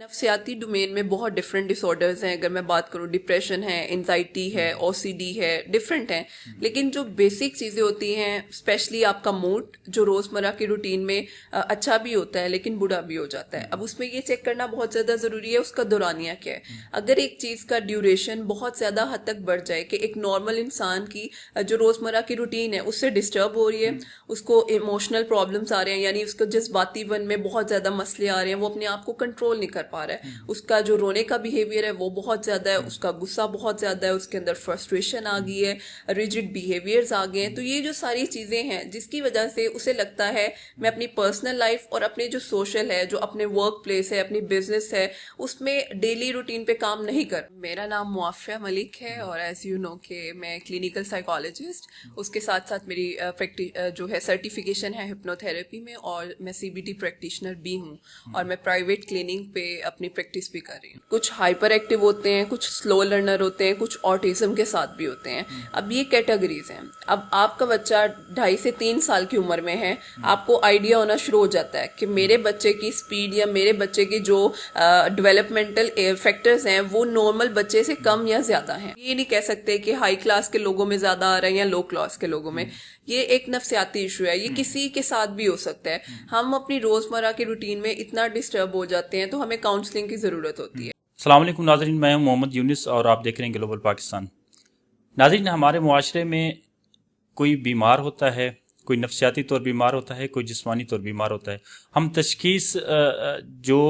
نفسیاتی ڈومین میں بہت ڈفرینٹ ڈس آرڈرز ہیں. اگر میں بات کروں ڈپریشن ہے, انزائٹی ہے, او سی ڈی ہے, ڈفرینٹ ہیں. لیکن جو بیسک چیزیں ہوتی ہیں, اسپیشلی آپ کا موڈ جو روزمرہ کی روٹین میں اچھا بھی ہوتا ہے لیکن برا بھی ہو جاتا ہے. اب اس میں یہ چیک کرنا بہت زیادہ ضروری ہے اس کا دورانیہ کیا ہے. اگر ایک چیز کا ڈیوریشن بہت زیادہ حد تک بڑھ جائے کہ ایک نارمل انسان کی جو روزمرہ کی روٹین ہے اس سے ڈسٹرب ہو رہی ہے, اس کو ایموشنل پرابلمس آ رہے ہیں, یعنی اس کو جذباتی ون میں بہت زیادہ مسئلے آ رہے ہیں, وہ اپنے آپ کو کنٹرول نہیں کر پا رہا ہے, اس کا جو رونے کا بیہیویئر ہے وہ بہت زیادہ ہے, اس کا غصہ بہت زیادہ ہے, اس کے اندر فرسٹریشن آ گئی ہے, ریجڈ بیہیویئرز آ گئے ہیں. تو یہ جو ساری چیزیں ہیں جس کی وجہ سے اسے لگتا ہے میں اپنی پرسنل لائف اور اپنے جو سوشل ہے, جو اپنے ورک پلیس ہے, اپنی بزنس ہے, اس میں ڈیلی روٹین پہ کام نہیں کر. میرا نام معافیہ ملک ہے اور ایز یو نو کہ میں کلینکل سائیکالوجسٹ, اس کے ساتھ ساتھ میری جو ہے سرٹیفکیشن ہے ہپنو تھراپی میں, اور میں سی بی ٹی پریکٹیشنر بھی ہوں, اور میں پرائیویٹ کلینک پہ اپنی پریکٹس بھی کر رہی ہوں. کچھ ہائپر ایکٹیو ہوتے ہیں, کچھ سلو لرنر ہوتے ہیں, کچھ آٹزم کے ساتھ بھی ہوتے ہیں. اب یہ کیٹیگریز ہیں. اب آپ کا بچہ 2.5 سے 3 سال کی عمر میں ہے, آپ کو آئیڈیا ہونا شروع ہو جاتا ہے کہ میرے بچے کی اسپیڈ یا میرے بچے کی جو ڈیولپمنٹل فیکٹرز ہیں وہ نارمل بچے سے کم یا زیادہ ہیں. یہ نہیں کہہ سکتے کہ ہائی کلاس کے لوگوں میں زیادہ آ رہے ہیں یا لو کلاس کے لوگوں میں. یہ ایک نفسیاتی ایشو ہے, یہ کسی کے ساتھ بھی ہو سکتا ہے. ہم اپنی روزمرہ کی روٹین میں اتنا ڈسٹرب ہو جاتے ہیں تو ہمیں کاؤنسلنگ کی ضرورت ہوتی ہے. السلام علیکم ناظرین, میں ہوں محمد یونس اور آپ دیکھ رہے ہیں گلوبل پاکستان. ناظرین, ہمارے معاشرے میں کوئی بیمار ہوتا ہے, کوئی نفسیاتی طور بیمار ہوتا ہے, کوئی جسمانی طور بیمار ہوتا ہے. ہم تشخیص جو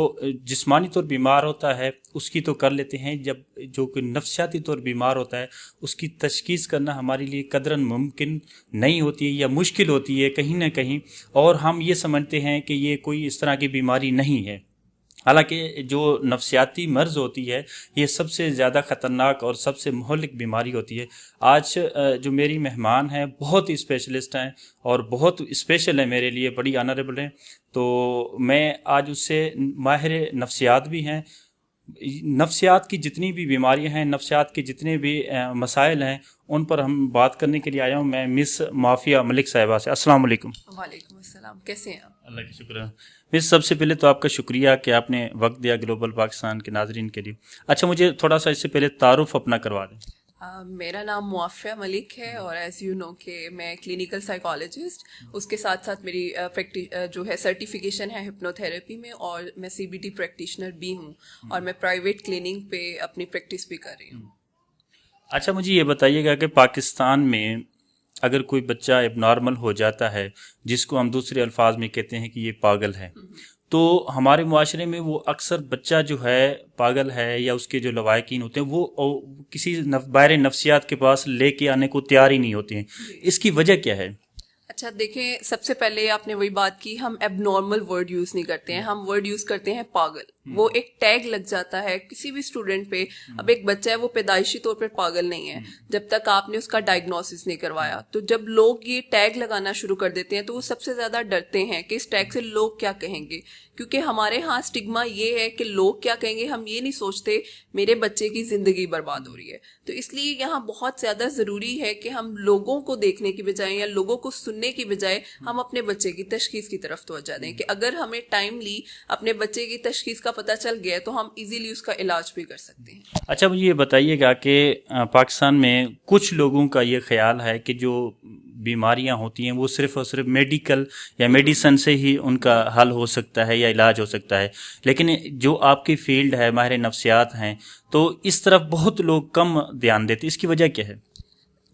جسمانی طور بیمار ہوتا ہے اس کی تو کر لیتے ہیں, جب جو کوئی نفسیاتی طور بیمار ہوتا ہے اس کی تشخیص کرنا ہمارے لیے قدراً ممکن نہیں ہوتی ہے یا مشکل ہوتی ہے کہیں نہ کہیں, اور ہم یہ سمجھتے ہیں کہ یہ کوئی اس طرح کی بیماری نہیں ہے. حالانکہ جو نفسیاتی مرض ہوتی ہے یہ سب سے زیادہ خطرناک اور سب سے مہلک بیماری ہوتی ہے. آج جو میری مہمان ہیں بہت ہی اسپیشلسٹ ہیں اور بہت اسپیشل ہیں میرے لیے, بڑی آنریبل ہیں. تو میں آج اس سے ماہر نفسیات بھی ہیں, نفسیات کی جتنی بھی بیماریاں ہیں, نفسیات کے جتنے بھی مسائل ہیں ان پر ہم بات کرنے کے لیے آیا ہوں. میں مس معافیہ ملک صاحبہ سے. السلام علیکم. وعلیکم السلام, کیسے ہیں آپ؟ اللہ کا شکر ہے. مس, سب سے پہلے تو آپ کا شکریہ کہ آپ نے وقت دیا گلوبل پاکستان کے ناظرین کے لیے. اچھا, مجھے تھوڑا سا اس سے پہلے تعارف اپنا کروا دیں. میرا نام معافیہ ملک ہے اور ایز یو نو کہ میں کلینکل سائیکالوجسٹ, اس کے ساتھ ساتھ میری جو ہے سرٹیفکیشن ہے ہپنو تھراپی میں, اور میں سی بی ٹی پریکٹیشنر بھی ہوں, اور میں پرائیویٹ کلینک پہ اپنی پریکٹس بھی کر رہی ہوں. اچھا, مجھے یہ بتائیے گا کہ پاکستان میں اگر کوئی بچہ اب نارمل ہو جاتا ہے, جس کو ہم دوسرے الفاظ میں کہتے ہیں کہ یہ پاگل ہے, تو ہمارے معاشرے میں وہ اکثر بچہ جو ہے پاگل ہے یا اس کے جو لواحقین ہوتے ہیں وہ کسی باہر نفسیات کے پاس لے کے آنے کو تیار ہی نہیں ہوتے ہیں. اس کی وجہ کیا ہے؟ اچھا دیکھیں, سب سے پہلے آپ نے وہی بات کی, ہم ایب نارمل ورڈ یوز نہیں کرتے ہیں, ہم ورڈ یوز کرتے ہیں پاگل. وہ ایک ٹیگ لگ جاتا ہے کسی بھی اسٹوڈنٹ پہ. اب ایک بچہ ہے وہ پیدائشی طور پر پاگل نہیں ہے جب تک آپ نے اس کا ڈائگنوسس نہیں کروایا. تو جب لوگ یہ ٹیگ لگانا شروع کر دیتے ہیں تو وہ سب سے زیادہ ڈرتے ہیں کہ اس ٹیگ سے لوگ کیا کہیں گے, کیونکہ ہمارے ہاں اسٹگما یہ ہے کہ لوگ کیا کہیں گے. ہم یہ نہیں سوچتے میرے بچے کی زندگی برباد ہو رہی ہے. تو اس لیے یہاں بہت زیادہ ضروری ہے کہ ہم لوگوں کو دیکھنے کی بجائے یا لوگوں کو سننے کی بجائے ہم اپنے بچے کی تشخیص کی طرف توجہ دیں, کہ اگر ہمیں ٹائملی اپنے بچے کی تشخیص کا پتہ چل گیا تو ہم ایزیلی اس کا علاج بھی کر سکتے ہیں. اچھا, مجھے یہ بتائیے گا کہ پاکستان میں کچھ لوگوں کا یہ خیال ہے کہ جو بیماریاں ہوتی ہیں وہ صرف اور صرف میڈیکل یا میڈیسن سے ہی ان کا حل ہو سکتا ہے یا علاج ہو سکتا ہے, لیکن جو آپ کی فیلڈ ہے ماہر نفسیات ہیں تو اس طرف بہت لوگ کم دھیان دیتے. اس کی وجہ کیا ہے؟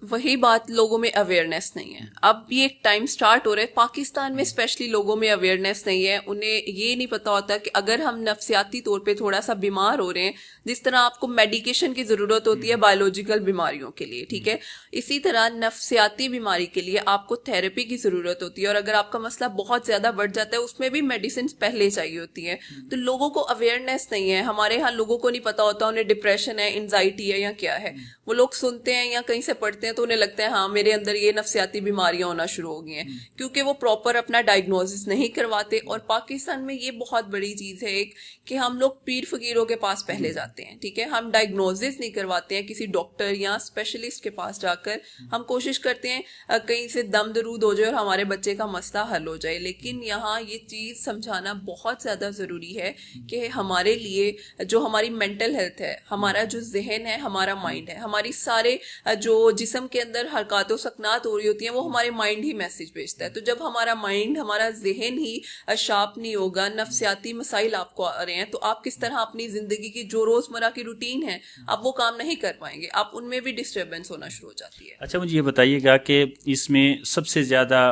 وہی بات, لوگوں میں اویئرنیس نہیں ہے. اب یہ ایک ٹائم سٹارٹ ہو رہا ہے پاکستان میں اسپیشلی, لوگوں میں اویئرنیس نہیں ہے. انہیں یہ نہیں پتا ہوتا کہ اگر ہم نفسیاتی طور پہ تھوڑا سا بیمار ہو رہے ہیں, جس طرح آپ کو میڈیکیشن کی ضرورت ہوتی ہے بایولوجیکل بیماریوں کے لیے, ٹھیک ہے, اسی طرح نفسیاتی بیماری کے لیے آپ کو تھراپی کی ضرورت ہوتی ہے. اور اگر آپ کا مسئلہ بہت زیادہ بڑھ جاتا ہے اس میں بھی میڈیسنس پہلے چاہیے ہوتی ہیں. تو لوگوں کو اویئرنیس نہیں ہے. ہمارے ہاں لوگوں کو نہیں پتا ہوتا انہیں ڈپریشن ہے, انزائٹی ہے یا کیا ہے. وہ لوگ سنتے ہیں یا کہیں سے پڑھتے کرتے ہیں تو انہیں لگتا ہے ہاں میرے اندر یہ نفسیاتی بیماریاں ہونا شروع ہو گئی ہیں, کیونکہ وہ پراپر اپنا ڈائگنوسس نہیں کرواتے. اور پاکستان میں یہ بہت بڑی چیز ہے ایک کہ ہم لوگ پیر فقیروں کے پاس پہلے جاتے ہیں, ٹھیک ہے, ہم ڈائگنوسس نہیں کرواتے ہیں کسی ڈاکٹر یا اسپیشلسٹ کے پاس جا کر. ہم کوشش کرتے ہیں کہیں سے دم درود ہو جائے اور ہمارے بچے کا مسئلہ حل ہو جائے, لیکن یہاں یہ چیز سمجھانا بہت زیادہ ضروری ہے کہ ہمارے لیے جو ہماری مینٹل ہیلتھ ہے, ہمارا جو ذہن ہے, ہمارا مائنڈ ہے, ہماری سارے جو جسم کے اندر حرکات و سکنات ہو رہی ہوتی ہیں وہ ہمارے مائنڈ ہی میسج بھیجتا ہے. تو جب ہمارا مائنڈ, ہمارا ذہن ہی شارپ نہیں ہوگا, نفسیاتی مسائل آپ کو آ رہے ہیں, تو آپ کس طرح اپنی زندگی کی جو روزمرہ کی روٹین ہے آپ وہ کام نہیں کر پائیں گے, آپ ان میں بھی ڈسٹربنس ہونا شروع ہو جاتی ہے. اچھا, مجھے یہ بتائیے گا کہ اس میں سب سے زیادہ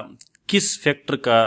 کس فیکٹر کا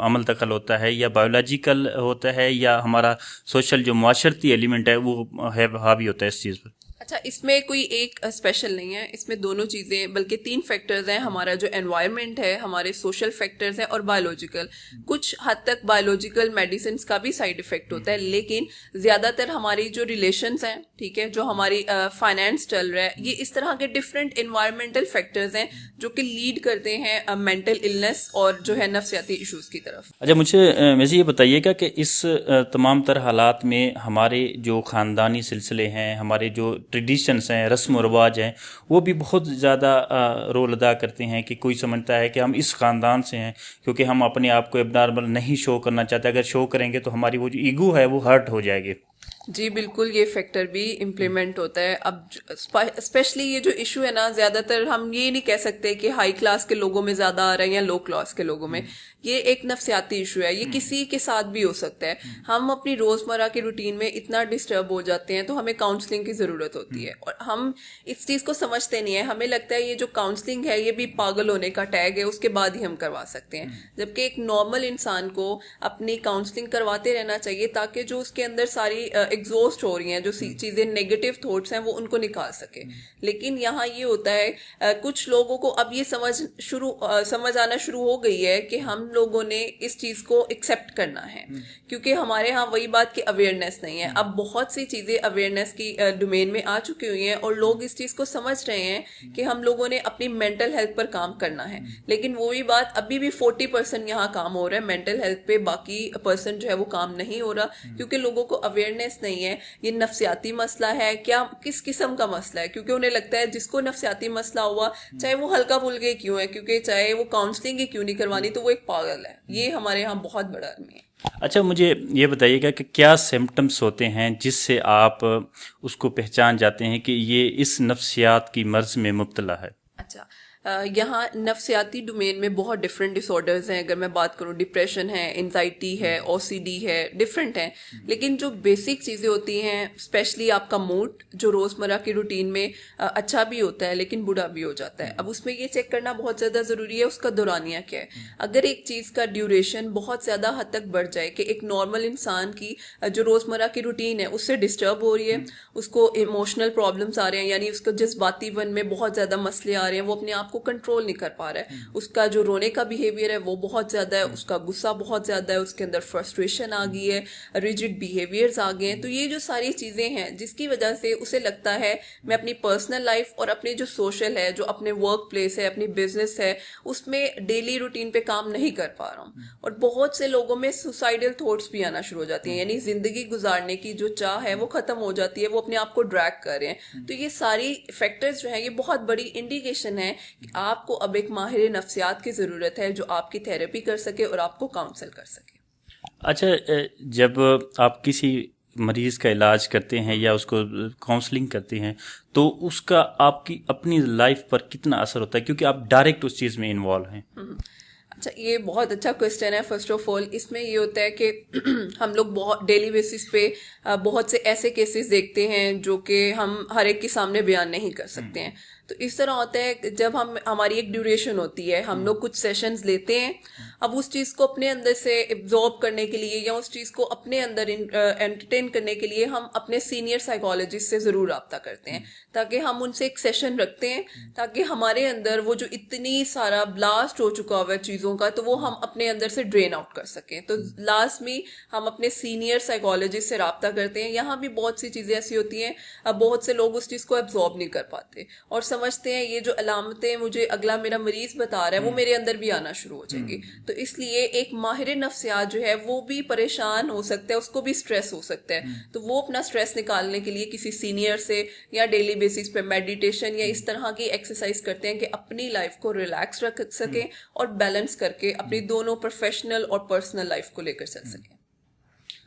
عمل دخل ہوتا ہے, یا بایولوجیکل ہوتا ہے یا ہمارا سوشل جو معاشرتی ایلیمنٹ ہے وہ حاوی ہوتا ہے اس چیز پر؟ اچھا, اس میں کوئی ایک اسپیشل نہیں ہے, اس میں دونوں چیزیں بلکہ 3 فیکٹرز ہیں. ہمارا جو انوائرمنٹ ہے, ہمارے سوشل فیکٹرز ہیں, اور بایولوجیکل. کچھ حد تک بایولوجیکل میڈیسنس کا بھی سائیڈ افیکٹ ہوتا ہے, لیکن زیادہ تر ہماری جو ریلیشنز ہیں, ٹھیک ہے, جو ہماری فائنینس چل رہا ہے, یہ اس طرح کے ڈفرینٹ انوائرمنٹل فیکٹرز ہیں جو کہ لیڈ کرتے ہیں مینٹل النس اور جو ہے نفسیاتی ایشوز کی طرف. اچھا, مجھے یہ بتائیے گا کہ اس تمام تر حالات میں ہمارے جو خاندانی سلسلے ہیں, ہمارے جو ٹریڈیشنس ہیں, رسم و رواج ہیں, وہ بھی بہت زیادہ رول ادا کرتے ہیں. کہ کوئی سمجھتا ہے کہ ہم اس خاندان سے ہیں کیونکہ ہم اپنے آپ کو اب نارمل نہیں شو کرنا چاہتے, اگر شو کریں گے تو ہماری وہ جو ایگو ہے وہ ہرٹ ہو جائے گی. جی بالکل, یہ فیکٹر بھی امپلیمنٹ ہوتا ہے. اب اسپیشلی یہ جو ایشو ہے نا, زیادہ تر ہم یہ نہیں کہہ سکتے کہ ہائی کلاس کے لوگوں میں زیادہ آ رہا ہے یا لو کلاس کے لوگوں میں. یہ ایک نفسیاتی ایشو ہے, یہ کسی کے ساتھ بھی ہو سکتا ہے. ہم اپنی روزمرہ کی روٹین میں اتنا ڈسٹرب ہو جاتے ہیں تو ہمیں کاؤنسلنگ کی ضرورت ہوتی ہے, اور ہم اس چیز کو سمجھتے نہیں ہیں. ہمیں لگتا ہے یہ جو کاؤنسلنگ ہے یہ بھی پاگل ہونے کا ٹیگ ہے, اس کے بعد ہی ہم کروا سکتے ہیں. جبکہ ایک نارمل انسان کو اپنی کاؤنسلنگ کرواتے رہنا چاہیے تاکہ جو اس کے اندر ساری ایگزاسٹ ہو رہی ہیں, جو چیزیں نیگیٹو تھاٹس ہیں, وہ ان کو نکال سکے. لیکن یہاں یہ ہوتا ہے کچھ لوگوں کو اب یہ سمجھ آنا شروع ہو گئی ہے کہ ہم لوگوں نے اس چیز کو ایکسیپٹ کرنا ہے, کیونکہ ہمارے ہاں وہی بات کہ اویئرنیس نہیں ہے. اب بہت سی چیزیں اویئرنیس کی ڈومین میں آ چکی ہوئی ہیں اور لوگ اس چیز کو سمجھ رہے ہیں کہ ہم لوگوں نے اپنی مینٹل ہیلتھ پر کام کرنا ہے. لیکن وہی بات, ابھی بھی 40% یہاں کام ہو رہا ہے مینٹل ہیلتھ پہ, باقی پرسنٹ جو ہے وہ کام نہیں ہو رہا, کیونکہ لوگوں کو اویئرنیس نہیں ہے یہ نفسیاتی مسئلہ ہے کیا, کس قسم کا مسئلہ ہے. کیونکہ انہیں لگتا ہے جس کو نفسیاتی مسئلہ ہوا, چاہے وہ ہلکا پھلکا کیوں ہے, کیونکہ چاہے وہ کاؤنسلنگ ہی کیوں نہیں کروانی, تو وہ ایک پاگل ہے. یہ ہمارے یہاں بہت بڑا ہے. اچھا, مجھے یہ بتائیے گا کہ کیا سمپٹمس ہوتے ہیں جس سے آپ اس کو پہچان جاتے ہیں کہ یہ اس نفسیات کی مرض میں مبتلا ہے؟ اچھا, یہاں نفسیاتی ڈومین میں بہت ڈفرینٹ ڈس آرڈرز ہیں. اگر میں بات کروں, ڈپریشن ہے, انزائٹی ہے, OCD ہے, ڈفرینٹ ہیں. لیکن جو بیسک چیزیں ہوتی ہیں, اسپیشلی آپ کا موڈ جو روزمرہ کی روٹین میں اچھا بھی ہوتا ہے لیکن برا بھی ہو جاتا ہے. اب اس میں یہ چیک کرنا بہت زیادہ ضروری ہے اس کا دورانیہ کیا ہے. اگر ایک چیز کا ڈیوریشن بہت زیادہ حد تک بڑھ جائے کہ ایک نارمل انسان کی جو روزمرہ کی روٹین ہے اس سے ڈسٹرب ہو رہی ہے, اس کو ایموشنل پرابلمس آ رہے ہیں, یعنی اس کو جذباتی ون میں بہت زیادہ مسئلے آ رہے ہیں, وہ اپنے آپ کو کنٹرول نہیں کر پا رہا ہے, اس کا جو رونے کا بیہیویئر ہے وہ بہت زیادہ ہے, اس کا غصہ بہت زیادہ ہے, اس کے اندر فرسٹریشن آ گئی ہے, ریجڈ بیہیویئرز آ گئے ہیں. تو یہ جو ساری چیزیں ہیں جس کی وجہ سے اسے لگتا ہے میں اپنی پرسنل لائف اور اپنے جو سوشل ہے, جو اپنے ورک پلیس ہے, اپنی بزنس ہے, اس میں ڈیلی روٹین پہ کام نہیں کر پا رہا ہوں. اور بہت سے لوگوں میں سوسائڈل تھاٹس بھی آنا شروع ہو جاتی ہیں, یعنی زندگی گزارنے کی جو چاہ ہے وہ ختم ہو جاتی ہے, وہ اپنے آپ کو ڈریگ کر رہے ہیں. تو یہ ساری فیکٹرز جو ہیں یہ بہت بڑی انڈیکیشن ہے کہ آپ کو اب ایک ماہر نفسیات کی ضرورت ہے جو آپ کی تھیراپی کر سکے اور آپ کو کاؤنسل کر سکے. اچھا, جب آپ کسی مریض کا علاج کرتے ہیں یا اس کو کاؤنسلنگ کرتے ہیں تو اس کا آپ کی اپنی لائف پر کتنا اثر ہوتا ہے, کیونکہ آپ ڈائریکٹ اس چیز میں انوالو ہیں؟ اچھا, یہ بہت اچھا کوشچن ہے. فرسٹ آف آل اس میں یہ ہوتا ہے کہ ہم لوگ بہت ڈیلی بیسس پہ بہت سے ایسے کیسز دیکھتے ہیں جو کہ ہم ہر ایک کے سامنے بیان نہیں کر سکتے ہیں. تو اس طرح ہوتا ہے کہ جب ہماری ایک ڈیوریشن ہوتی ہے, ہم لوگ کچھ سیشنز لیتے ہیں, اب اس چیز کو اپنے اندر سے ایبزارب کرنے کے لیے یا اس چیز کو اپنے اندر انٹرٹین کرنے کے لیے ہم اپنے سینئر سائیکالوجسٹ سے ضرور رابطہ کرتے ہیں, تاکہ ہم ان سے ایک سیشن رکھتے ہیں تاکہ ہمارے اندر وہ جو اتنی سارا بلاسٹ ہو چکا ہوا ہے چیزوں کا تو وہ ہم اپنے اندر سے ڈرین آؤٹ کر سکیں. تو لاسٹ میں ہم اپنے سینئر سائیکالوجسٹ سے رابطہ کرتے ہیں. یہاں بھی بہت سی چیزیں ایسی ہوتی ہیں, بہت سے لوگ اس چیز کو ایبزارب نہیں کر پاتے, اور سمجھتے ہیں یہ جو علامتیں مجھے اگلا میرا مریض بتا رہا ہے وہ میرے اندر بھی آنا شروع ہو جائیں گی. تو اس لیے ایک ماہر نفسیات جو ہے وہ بھی پریشان ہو سکتا ہے, اس کو بھی اسٹریس ہو سکتا ہے. تو وہ اپنا اسٹریس نکالنے کے لیے کسی سینئر سے یا ڈیلی بیسس پہ میڈیٹیشن یا اس طرح کی ایکسرسائز کرتے ہیں کہ اپنی لائف کو ریلیکس رکھ سکیں اور بیلنس کر کے اپنی دونوں پروفیشنل اور پرسنل لائف کو لے کر چل سکیں.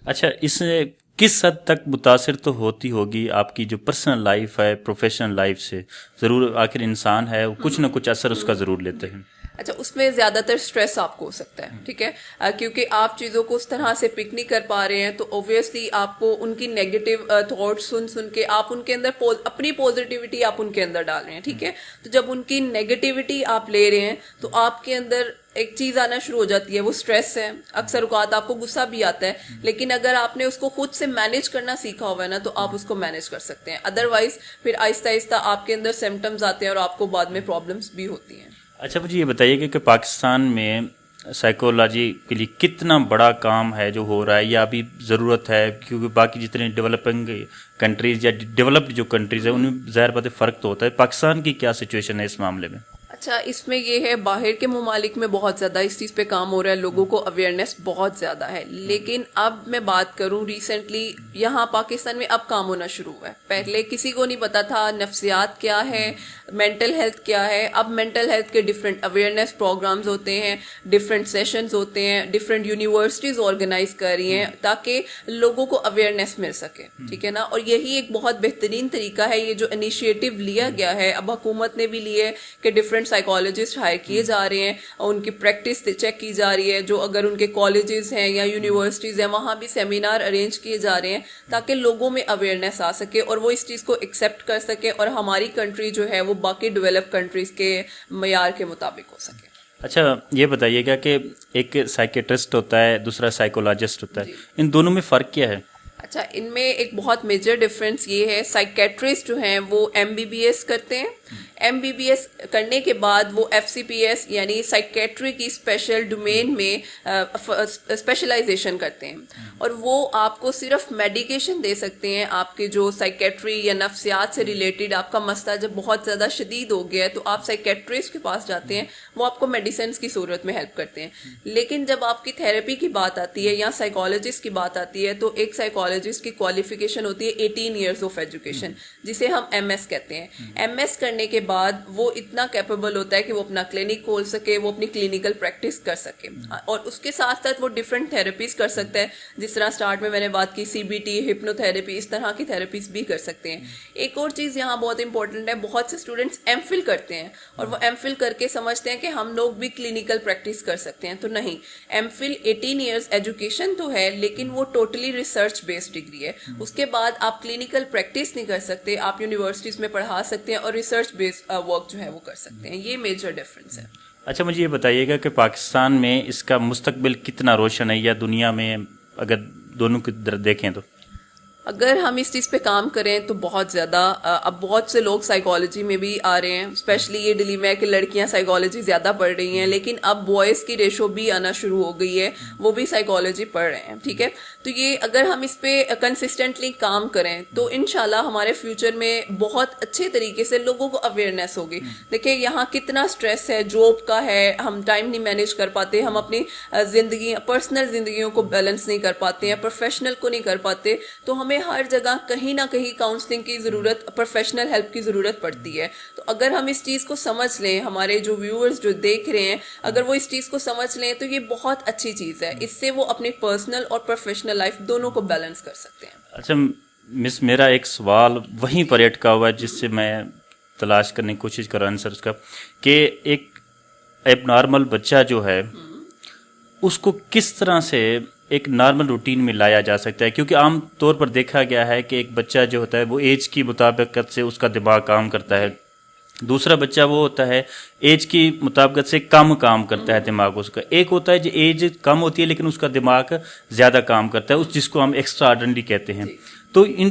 اچھا, اس کس حد تک متاثر تو ہوتی ہوگی آپ کی جو پرسنل لائف ہے پروفیشنل لائف سے؟ ضرور, آخر انسان ہے, کچھ نہ کچھ اثر اس کا ضرور لیتے ہیں. اچھا, اس میں زیادہ تر اسٹریس آپ کو ہو سکتا ہے, ٹھیک ہے, کیونکہ آپ چیزوں کو اس طرح سے پک نہیں کر پا رہے ہیں تو اوبویسلی آپ کو ان کی نیگیٹو تھاٹ سن کے آپ ان کے اندر اپنی پازیٹیوٹی آپ ان کے اندر ڈال رہے ہیں, ٹھیک ہے. تو جب ان کی نیگیٹیوٹی آپ لے رہے ہیں تو آپ کے اندر ایک چیز آنا شروع ہو جاتی ہے, وہ اسٹریس ہے. اکثر اوقات آپ کو غصہ بھی آتا ہے, لیکن اگر آپ نے اس کو خود سے مینیج کرنا سیکھا ہوا ہے نا تو آپ اس کو مینیج کر سکتے ہیں. ادروائز پھر آہستہ آہستہ آپ کے اندر سمٹمز آتے ہیں اور آپ کو بعد میں پرابلمس بھی ہوتی ہیں. اچھا, مجھے یہ بتائیے کہ پاکستان میں سائیکولوجی کے لیے کتنا بڑا کام ہے جو ہو رہا ہے یا ابھی ضرورت ہے؟ کیونکہ باقی جتنے ڈیولپنگ کنٹریز یا ڈیولپڈ جو کنٹریز ہیں ان میں ظاہر بات ہے فرق تو ہوتا ہے. پاکستان کی کیا سچویشن ہے اس معاملے میں؟ اچھا, اس میں یہ ہے باہر کے ممالک میں بہت زیادہ اس چیز پہ کام ہو رہا ہے, لوگوں کو اویئرنیس بہت زیادہ ہے. لیکن اب میں بات کروں ریسنٹلی یہاں پاکستان میں اب کام ہونا شروع ہوا ہے. پہلے کسی کو نہیں پتا تھا نفسیات کیا ہے, مینٹل ہیلتھ کیا ہے. اب مینٹل ہیلتھ کے ڈفرینٹ اویئرنیس پروگرامز ہوتے ہیں, ڈفرینٹ سیشنز ہوتے ہیں, ڈفرینٹ یونیورسٹیز آرگنائز کر رہی ہیں تاکہ لوگوں کو اویئرنیس مل سکے, ٹھیک ہے نا. اور یہی ایک بہت بہترین طریقہ ہے, یہ جو انیشیٹو لیا گیا ہے اب حکومت نے بھی لیے کہ ڈفرینٹ سائیکالوجسٹ ہائر کیے جا رہے ہیں اور ان کی پریکٹس چیک کی جا رہی ہے. جو اگر ان کے کالجز ہیں یا یونیورسٹیز ہیں وہاں بھی سیمینار ارینج کیے جا رہے ہیں تاکہ لوگوں میں اویئرنیس آ سکے اور وہ اس چیز کو ایکسیپٹ کر سکے اور ہماری کنٹری جو ہے وہ باقی ڈیولپ کنٹریز کے معیار کے مطابق ہو سکے. اچھا, یہ بتائیے گا کہ ایک سائیکیٹرسٹ ہوتا ہے, دوسرا سائیکولوجسٹ ہوتا ہے, ان دونوں میں فرق کیا ہے؟ اچھا, ان میں ایک بہت میجر ڈفرینس یہ ہے, سائیکیٹرسٹ جو ہیں وہ MBBS کرتے ہیں. MBBS کرنے کے بعد وہ FCPS یعنی سائیکیٹری کی اسپیشل ڈومین میں اسپیشلائزیشن کرتے ہیں اور وہ آپ کو صرف میڈیکیشن دے سکتے ہیں. آپ کے جو سائیکیٹری یا نفسیات سے ریلیٹڈ آپ کا مسئلہ جب بہت زیادہ شدید ہو گیا ہے تو آپ سائیکیٹرسٹ کے پاس جاتے ہیں, وہ آپ کو میڈیسنس کی صورت میں ہیلپ کرتے ہیں. لیکن جب آپ کی تھیراپی کی بات آتی ہے یا سائیکالوجسٹ کی بات آتی ہے تو ایک سائیکالوجسٹ کی کوالیفیکیشن ہوتی ہے 18 ایئرس آف ایجوکیشن, جسے ہم MS کہتے ہیں. MS کرنے کے بعد وہ اتنا کیپیبل ہوتا ہے کہ وہ اپنا کلینک کھول سکے, وہ اپنی کلینکل پریکٹس کر سکے اور اس کے ساتھ ساتھ وہ ڈفرینٹ تھراپیز کر سکتا ہے. جس طرح سٹارٹ میں نے بات کی CBT, ہپنو تھراپی, اس طرح کی تھراپیز بھی کر سکتے ہیں. ایک اور چیز یہاں بہت امپورٹنٹ ہے, بہت سے اسٹوڈنٹس MPhil کرتے ہیں اور وہ MPhil کر کے سمجھتے ہیں کہ ہم لوگ بھی کلینکل پریکٹس کر سکتے ہیں. تو نہیں, MPhil 18 ایئرس ایجوکیشن تو ہے لیکن وہ ٹوٹلی ریسرچ بیسڈ ڈگری ہے. اس کے بعد آپ کلینکل پریکٹس نہیں کر سکتے, آپ یونیورسٹیز میں پڑھا سکتے ہیں اور ریسرچ بیسڈ ورک جو ہے وہ کر سکتے ہیں. یہ میجر ڈفرینس ہے. اچھا, مجھے یہ بتائیے گا کہ پاکستان میں اس کا مستقبل کتنا روشن ہے یا دنیا میں اگر دونوں کی طرف دیکھیں تو؟ اگر ہم اس چیز پہ کام کریں تو بہت زیادہ, اب بہت سے لوگ سائیکالوجی میں بھی آ رہے ہیں, اسپیشلی یہ دلی میں کہ لڑکیاں سائیکالوجی زیادہ پڑھ رہی ہیں, لیکن اب بوائز کی ریشو بھی آنا شروع ہو گئی ہے, وہ بھی سائیکالوجی پڑھ رہے ہیں, ٹھیک ہے. تو یہ اگر ہم اس پہ کنسسٹنٹلی کام کریں تو انشاءاللہ ہمارے فیوچر میں بہت اچھے طریقے سے لوگوں کو اویئرنیس ہوگی. دیکھیں یہاں کتنا اسٹریس ہے, جاب کا ہے, ہم ٹائم نہیں مینیج کر پاتے, ہم اپنی زندگی پرسنل زندگیوں کو بیلنس نہیں کر پاتے ہیں, پروفیشنل کو نہیں کر پاتے, تو ہمیں ہر جگہ کہیں نہ کہیں کاؤنسلنگ کی ضرورت, پروفیشنل ہیلپ کی ضرورت پڑتی ہے. تو اگر ہم اس چیز کو سمجھ لیں, ہمارے جو ویورز جو دیکھ رہے ہیں اگر وہ اس چیز کو سمجھ لیں تو یہ بہت اچھی چیز ہے. اس سے وہ اپنی پرسنل اور پروفیشنل لائف دونوں کو بیلنس کر سکتے ہیں. اچھا مس, میرا ایک سوال وہیں پر اٹکا ہوا ہے جس سے میں تلاش کرنے کی کوشش کر رہا ہوں سر اس کا, کہ ایک ایب نارمل بچہ جو ہے اس کو کس طرح سے ایک نارمل روٹین میں لایا جا سکتا ہے؟ کیونکہ عام طور پر دیکھا گیا ہے کہ ایک بچہ جو ہوتا ہے وہ ایج کی مطابقت سے اس کا دماغ کام کرتا ہے, دوسرا بچہ وہ ہوتا ہے ایج کی مطابقت سے کم کام کرتا ہے دماغ اس کا, ایک ہوتا ہے جو ایج کم ہوتی ہے لیکن اس کا دماغ زیادہ کام کرتا ہے, اس جس کو ہم ایکسٹرا آرڈنری کہتے ہیں. تو ان